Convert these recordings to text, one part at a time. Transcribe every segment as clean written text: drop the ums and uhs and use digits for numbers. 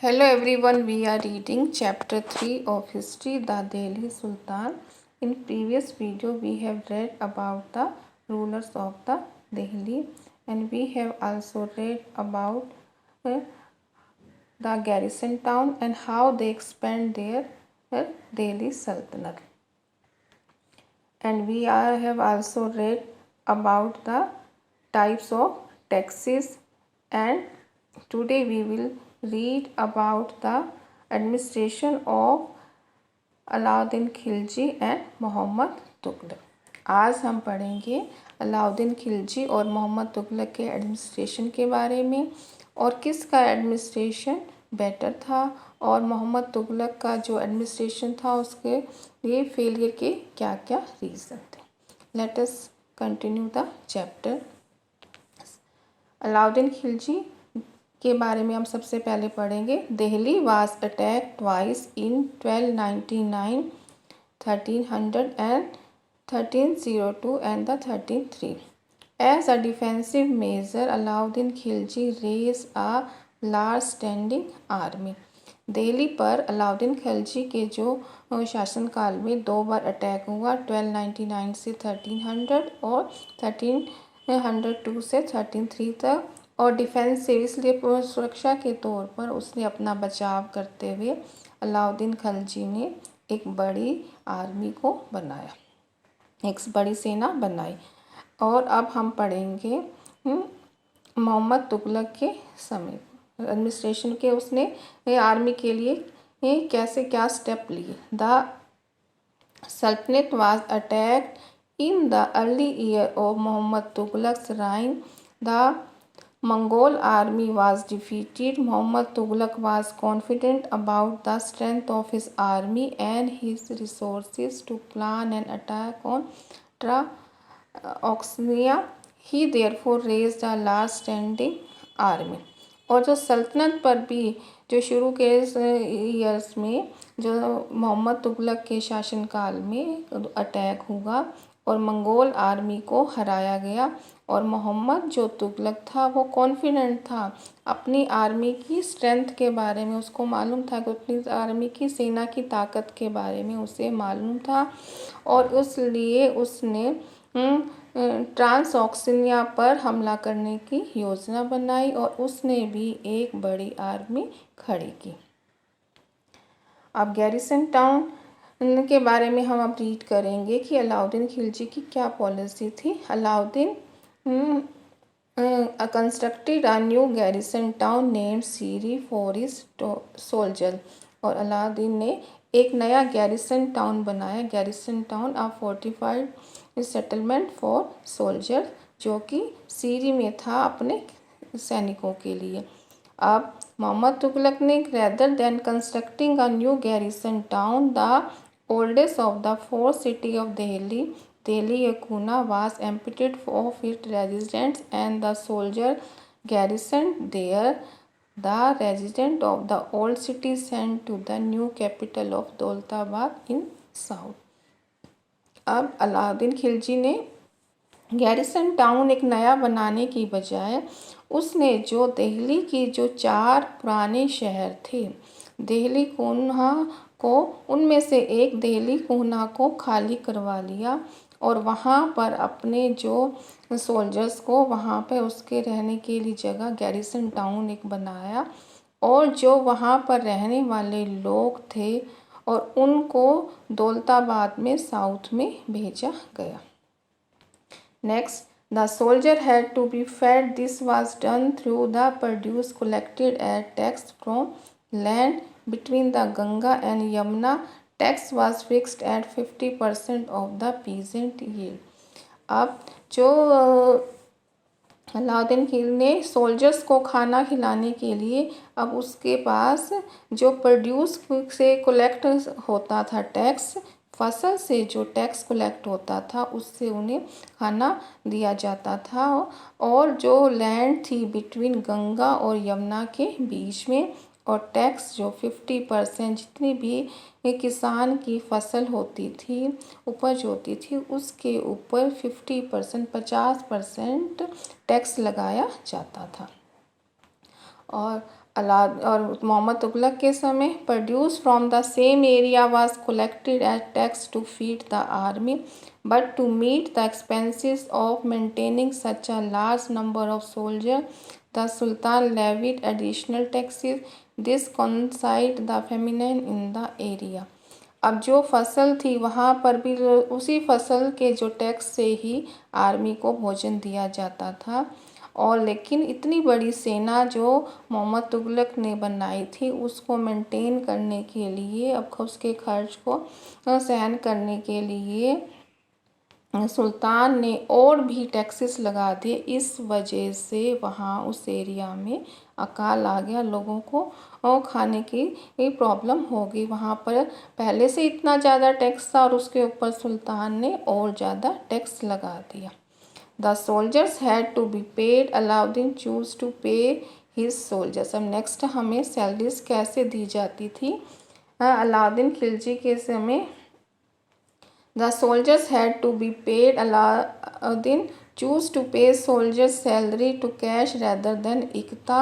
Hello everyone, we are reading chapter 3 of history, the Delhi Sultan. In previous video we have read about the rulers of the Delhi and we have also read about the garrison town and how they expand their Delhi Sultanate. And have also read about the types of taxes, and today we will read about the administration of Alauddin Khilji and Mohammad Tughlaq. आज हम पढ़ेंगे अलाउद्दीन खिलजी और मोहम्मद तुगलक के administration के बारे में और किसका एडमिनिस्ट्रेशन बेटर था और मोहम्मद तुगलक का जो एडमिनिस्ट्रेशन था उसके लिए फेलियर के क्या क्या रीज़न थे। Let us continue the chapter. Alauddin Khilji के बारे में हम सबसे पहले पढ़ेंगे। Delhi was attack twice in 1299, 1300 and 1302 and the 1303। As a defensive measure Alauddin Khilji raise a large standing army. Delhi पर अलाउद्दीन खिलजी के जो शासनकाल में दो बार अटैक हुआ, 1299 से 1300 और 1302 से 1303 तक, और डिफेंसिव इसलिए सुरक्षा के तौर पर उसने अपना बचाव करते हुए अलाउद्दीन खिलजी ने एक बड़ी आर्मी को बनाया, एक बड़ी सेना बनाई। और अब हम पढ़ेंगे मोहम्मद तुगलक के समय एडमिनिस्ट्रेशन के उसने आर्मी के लिए कैसे क्या स्टेप लिए। The sultanate was attacked in the early year of Mohammad Tughlaq's reign. The Mongol army was defeated. Muhammad Tughlaq was confident about the strength of his army and his resources to plan an attack on Oxenia. He therefore raised a large standing army. और जो सल्तनत पर भी जो शुरू के years में जो मोहम्मद तुगलक के शासनकाल में अटैक हुआ और मंगोल आर्मी को हराया गया, और मोहम्मद जो तुगलक था वो कॉन्फिडेंट था अपनी आर्मी की स्ट्रेंथ के बारे में, उसको मालूम था कि अपनी आर्मी की सेना की ताकत के बारे में उसे मालूम था, और इसलिए उसने ट्रांसऑक्सिनिया पर हमला करने की योजना बनाई और उसने भी एक बड़ी आर्मी खड़ी की। अब गैरिसन टाउन के बारे में हम अब रीड करेंगे कि अलाउद्दीन खिलजी की क्या पॉलिसी थी। Alauddin constructed a new garrison town named Siri for his soldier. और अलाउद्दीन ने एक नया गैरिसन टाउन बनाया। Garrison town a fortified settlement for soldier, जो कि सीरी में था अपने सैनिकों के लिए। अब मोहम्मद तुगलक ने rather than constructing a new garrison town the oldest of the four city of Delhi, Delhi Yakuna was emptied of its residents and the soldier garrisoned there. The residents of the old city sent to the new capital of Daulatabad in south. अब अलाउद्दीन खिलजी ने garrison town एक नया बनाने की बजाय उसने जो दिल्ली की जो 4 पुराने शहर थे, दिल्ली कोन्हा को, उनमें से एक दिल्ली कोन्हा को खाली करवा लिया और वहाँ पर अपने जो सोल्जर्स को वहाँ पर उसके रहने के लिए जगह गैरिसन टाउन एक बनाया, और जो वहाँ पर रहने वाले लोग थे और उनको दौलताबाद में साउथ में भेजा गया। Next, the soldier had to be fed. This was done through the produce collected as tax from land between the Ganga and Yamuna. Tax was fixed at 50% of the peasant yield. अब जो अलाउद्दीन खिलजी ने soldiers को खाना खिलाने के लिए अब उसके पास जो प्रोड्यूस से कलेक्ट होता था टैक्स, फसल से जो टैक्स कलेक्ट होता था उससे उन्हें खाना दिया जाता था, और जो लैंड थी बिटवीन गंगा और यमुना के बीच में, और टैक्स जो 50% जितनी भी किसान की फसल होती थी, उपज होती थी, उसके ऊपर 50% टैक्स लगाया जाता था। और अला और मोहम्मद तुगलक के समय produce from the same area was collected as tax to feed the army, but to meet the expenses of maintaining such a large number of soldier the sultan levied additional taxes this coincide the famine in the area. अब जो फसल थी वहाँ पर भी उसी फसल के जो टैक्स से ही आर्मी को भोजन दिया जाता था। और लेकिन इतनी बड़ी सेना जो मोहम्मद तुगलक ने बनाई थी उसको मेंटेन करने के लिए, अब उसके खर्च को सहन करने के लिए सुल्तान ने और भी टैक्सेस लगा दिए। इस वजह से वहाँ उस एरिया में अकाल आ गया, लोगों को और खाने की प्रॉब्लम हो गई। वहाँ पर पहले से इतना ज़्यादा टैक्स था और उसके ऊपर सुल्तान ने और ज़्यादा टैक्स लगा दिया। The soldiers had to be paid, Alauddin chose to pay his soldiers. अब नेक्स्ट हमें सैलरीज कैसे दी जाती थी। अलाउद्दीन खिलजी के समय the soldiers had to be paid. Alauddin chose to pay soldiers' salary to cash rather than iqta.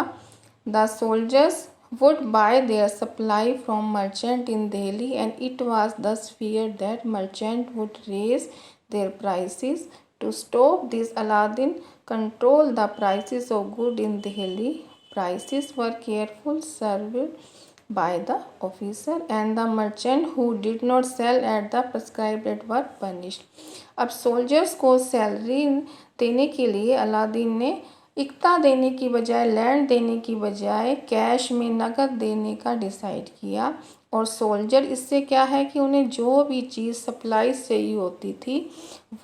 The soldiers would buy their supply from merchant in Delhi, and it was thus feared that merchant would raise their prices. To stop this, Alauddin controlled the prices of goods in Delhi. Prices were carefully served by the officer, and the merchant who did not sell at the prescribed rate were punished. अब soldiers को salary देने के लिए Aladdin ने इक्ता देने की बजाय, land देने की बजाय कैश में नकद देने का डिसाइड किया। और सोल्जर इससे क्या है कि उन्हें जो भी चीज़ सप्लाई चाहिए होती थी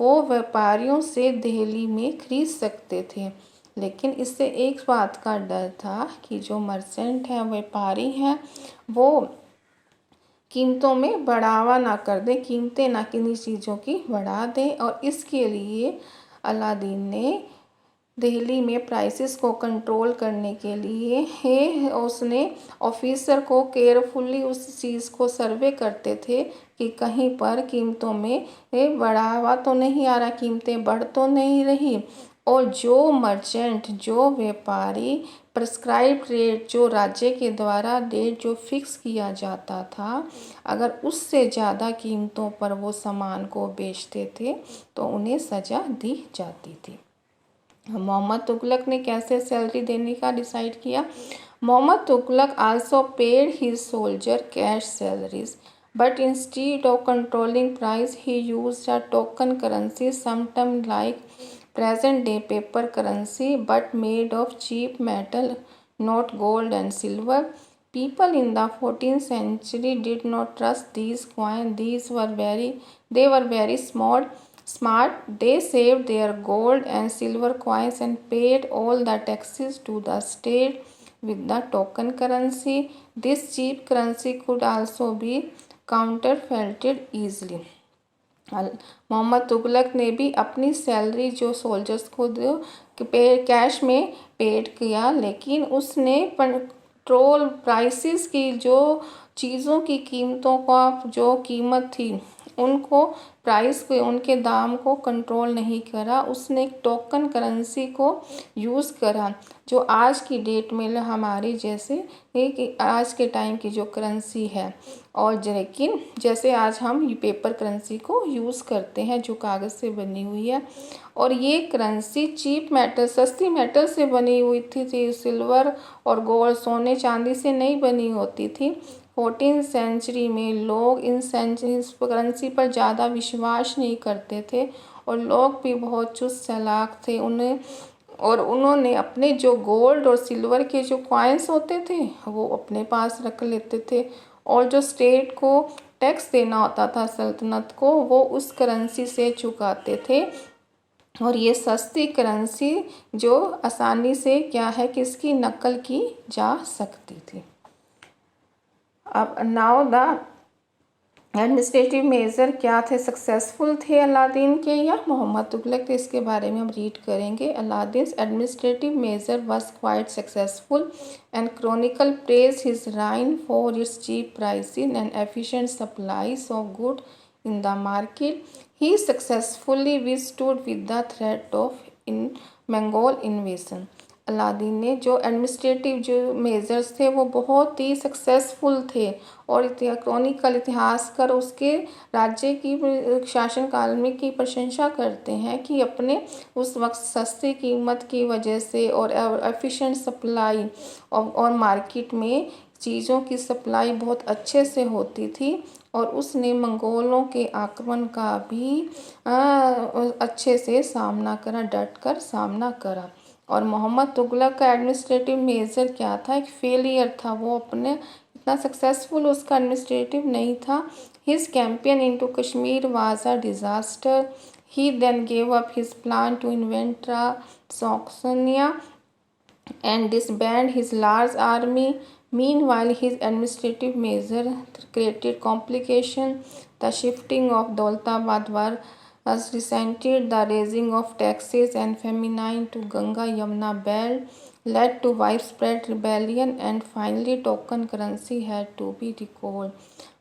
वो व्यापारियों से दिल्ली में खरीद सकते थे। लेकिन इससे एक बात का डर था कि जो मर्चेंट हैं, व्यापारी हैं, वो कीमतों में बढ़ावा ना कर दें, कीमतें ना किन्हीं चीज़ों की बढ़ा दें। और इसके लिए अलादीन ने दिल्ली में प्राइसेस को कंट्रोल करने के लिए उसने ऑफिसर को केयरफुली उस चीज़ को सर्वे करते थे कि कहीं पर कीमतों में बढ़ावा तो नहीं आ रहा, कीमतें बढ़ तो नहीं रही। और जो मर्चेंट, जो व्यापारी प्रिस्क्राइब रेट, जो राज्य के द्वारा रेट जो फिक्स किया जाता था, अगर उससे ज़्यादा कीमतों पर वो सामान को बेचते थे तो उन्हें सज़ा दी जाती थी। मोहम्मद तुगलक ने कैसे सैलरी देने का डिसाइड किया। Mohammad Tughlaq also paid his soldier cash salaries, but instead of controlling price he used a token currency, sometimes like present day paper currency but made of cheap metal, not gold and silver. People in the 14th century did not trust these coins. They were very smart. They saved their gold and silver coins and paid all the taxes to the state with the token currency. This cheap currency could also be counterfeited easily. Mohammad Tughlaq ने भी अपनी salary जो soldiers को cash में paid किया, लेकिन उसने petrol prices की जो चीज़ों की कीमतों का जो कीमत थी उनको प्राइस को, उनके दाम को कंट्रोल नहीं करा। उसने एक टोकन करेंसी को यूज़ करा जो आज की डेट में हमारी जैसे एक आज के टाइम की जो करेंसी है, और लेकिन जैसे आज हम पेपर करेंसी को यूज़ करते हैं जो कागज़ से बनी हुई है। और ये करेंसी चीप मेटल, सस्ती मेटल से बनी हुई थी, सिल्वर और गोल्ड, सोने चांदी से नहीं बनी होती थी। 14th सेंचुरी में लोग इस करेंसी पर ज़्यादा विश्वास नहीं करते थे और लोग भी बहुत चुस्त चालाक थे। उन्होंने अपने जो गोल्ड और सिल्वर के जो कॉइन्स होते थे वो अपने पास रख लेते थे, और जो स्टेट को टैक्स देना होता था सल्तनत को, वो उस करेंसी से चुकाते थे। और ये सस्ती करेंसी जो आसानी से क्या है कि इसकी नकल की जा सकती थी। अब नाउ द एडमिनिस्ट्रेटिव मेजर क्या थे, सक्सेसफुल थे अलादीन के या मोहम्मद तुगलक के, इसके बारे में हम रीड करेंगे। Alauddin's administrative measure was quite successful and chronicle praise his reign for its cheap pricing and efficient supplies of good in the market. He successfully withstood with the threat of Mongol invasion. Alauddin ने जो administrative जो measures थे वो बहुत ही successful थे और Chronicle इतिहासकार उसके राज्य की शासनकाल में की प्रशंसा करते हैं कि अपने उस वक्त सस्ती कीमत की वजह से और एफिशिएंट सप्लाई और मार्केट में चीज़ों की सप्लाई बहुत अच्छे से होती थी और उसने मंगोलों के आक्रमण का भी अच्छे से सामना करा, डट कर सामना करा। और मोहम्मद तुगलक का एडमिनिस्ट्रेटिव मेजर क्या था, एक फेलियर था, वो अपने इतना सक्सेसफुल उसका एडमिनिस्ट्रेटिव नहीं था। His campaign into Kashmir was a disaster. He then gave up his plan to invent Saxonia and disband his large army. Meanwhile, his administrative measures created complications. The shifting of Daulatabad was resented. The raising of taxes and famine to Ganga-Yamuna belt led to widespread rebellion, and finally token currency had to be recalled.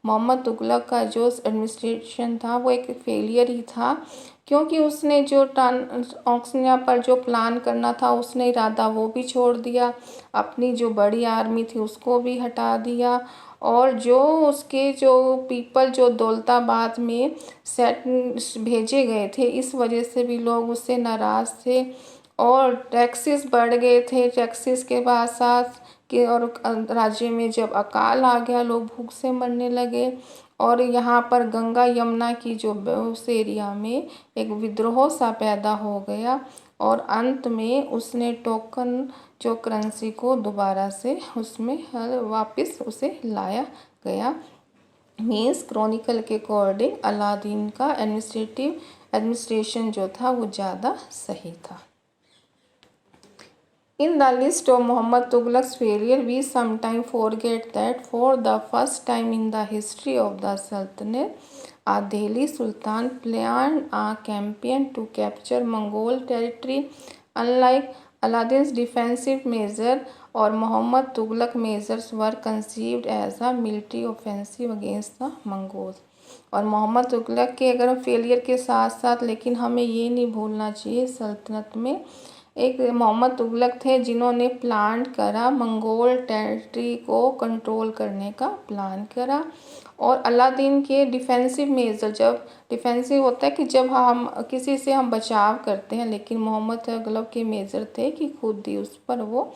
Mohammad Tughlaq का जो administration था वो एक failure ही था, क्योंकि उसने जो ऑक्सनिया पर जो प्लान करना था उसने इरादा वो भी छोड़ दिया, अपनी जो बड़ी आर्मी थी उसको भी हटा दिया और जो उसके जो पीपल जो दौलताबाद में सेट भेजे गए थे इस वजह से भी लोग उससे नाराज़ थे और टैक्सेस बढ़ गए थे। टैक्सेस के बाद साथ कि और राज्य में जब अकाल आ गया लोग भूख से मरने लगे और यहाँ पर गंगा यमुना की जो उस एरिया में एक विद्रोह सा पैदा हो गया और अंत में उसने टोकन जो करेंसी को दोबारा से उसमें वापस उसे लाया गया। मीन्स क्रॉनिकल के अकॉर्डिंग अलादीन का एडमिनिस्ट्रेशन जो था वो ज़्यादा सही था। In the list of Muhammad Tughlaq's failure, we sometimes forget that for the first time in the history of the Sultanate, a Delhi Sultan planned a campaign to capture Mongol territory. Unlike Aladdin's defensive measure or Muhammad Tughlaq measures were conceived as a military offensive against the Mongols. और मोहम्मद तुगलक के अगर failure के साथ साथ लेकिन हमें ये नहीं भूलना चाहिए सल्तनत में एक मोहम्मद तुगलक थे जिन्होंने प्लान करा मंगोल टेरिटरी को कंट्रोल करने का प्लान करा और अलादीन के डिफेंसिव मेजर, जब डिफेंसिव होता है कि जब हम किसी से हम बचाव करते हैं, लेकिन मोहम्मद तुगलक के मेजर थे कि खुद ही उस पर वो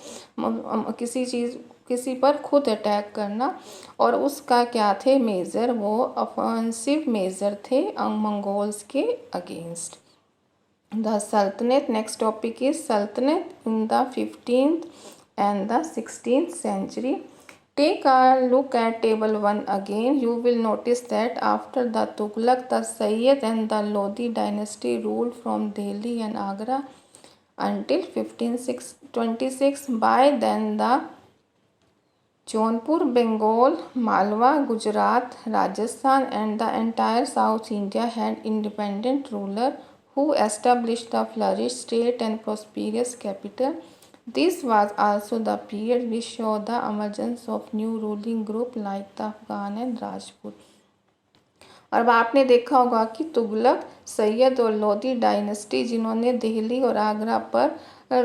किसी पर खुद अटैक करना और उसका क्या थे मेजर, वो ऑफेंसिव मेजर थे मंगोल्स के against. The Sultanate, next topic is Sultanate in the 15th and the 16th century. Take a look at table 1 again. You will notice that after the Tughlaq, the Sayyid and the Lodi dynasty ruled from Delhi and Agra until 1526. By then, the Jaunpur, Bengal, Malwa, Gujarat, Rajasthan and the entire South India had independent ruler who established the flourished state and prosperous capital. This was also the period which saw the emergence of new ruling group like the Afghan and Rajput. और आपने देखा होगा कि तुगलक, सैयद और Lodhi dynasty जिन्होंने दिल्ली और आगरा पर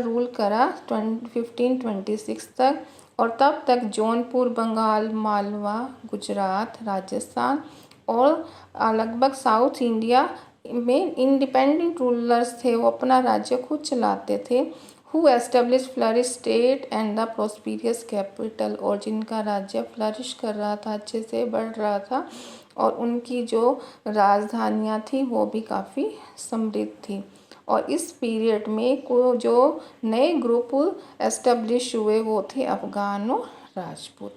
rule करा 1526 तक और तब तक जौनपुर, बंगाल, मालवा, गुजरात, राजस्थान और लगभग साउथ इंडिया में इंडिपेंडेंट रूलर्स थे, वो अपना राज्य खुद चलाते थे। Who establish flourish state and the prosperous capital, और जिनका राज्य फ्लरिश कर रहा था, अच्छे से बढ़ रहा था और उनकी जो राजधानियाँ थी वो भी काफ़ी समृद्ध थी। और इस पीरियड में को जो नए ग्रुप एस्टेब्लिश हुए वो थे अफगान और Rajput.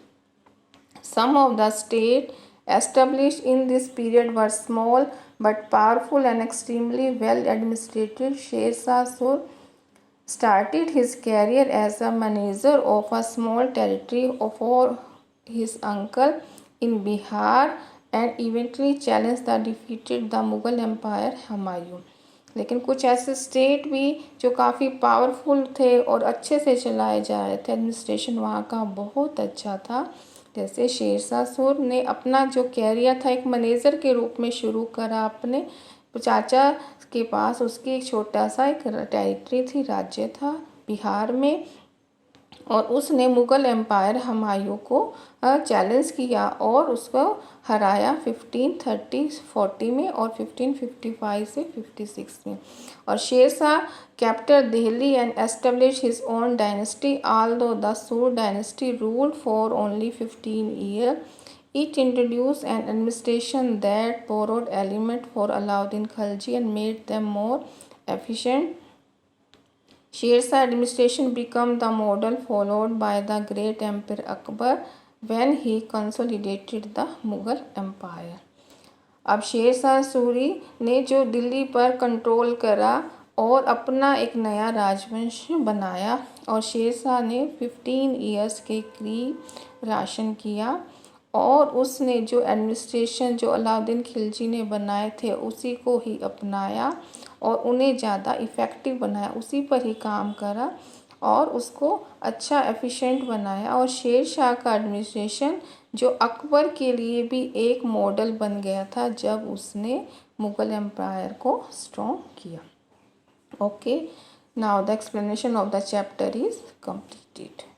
Some of the state established in this period were small but powerful and extremely well administrated. Sher Shah Suri started his career as a manager of a small territory for his uncle in Bihar and eventually challenged the defeated the Mughal Empire Humayun. लेकिन कुछ ऐसे state भी जो काफ़ी powerful थे और अच्छे से चलाए जा रहे थे, एडमिनिस्ट्रेशन वहाँ का बहुत अच्छा था। जैसे शेरशाह सूरी ने अपना जो कैरियर था एक मैनेजर के रूप में शुरू करा अपने चाचा के पास, उसकी एक छोटा सा एक टेरिटरी थी, राज्य था बिहार में, और उसने मुग़ल एम्पायर हुमायूं को चैलेंज किया और उसको हराया 1530-40 में और 1555 से 56 में। और Sher Shah captured Delhi and establish his own dynasty although the Sood dynasty ruled for only 15 years. It introduced an administration that borrowed elements for Alauddin Khilji and made them more efficient. Sher Shah administration became the model followed by the great Emperor Akbar when he consolidated the Mughal Empire. अब शेर शाह सूरी ने जो दिल्ली पर control करा और अपना एक नया राजवंश बनाया और शेर शाह ने 15 इयर्स के करीब राशन किया और उसने जो एडमिनिस्ट्रेशन जो अलाउद्दीन खिलजी ने बनाए थे उसी को ही अपनाया और उन्हें ज़्यादा इफ़ेक्टिव बनाया, उसी पर ही काम करा और उसको अच्छा एफिशिएंट बनाया। और शेर शाह का एडमिनिस्ट्रेशन जो अकबर के लिए भी एक मॉडल बन गया था जब उसने मुग़ल एम्पायर को स्ट्रॉन्ग किया। Okay, now the explanation of the chapter is completed.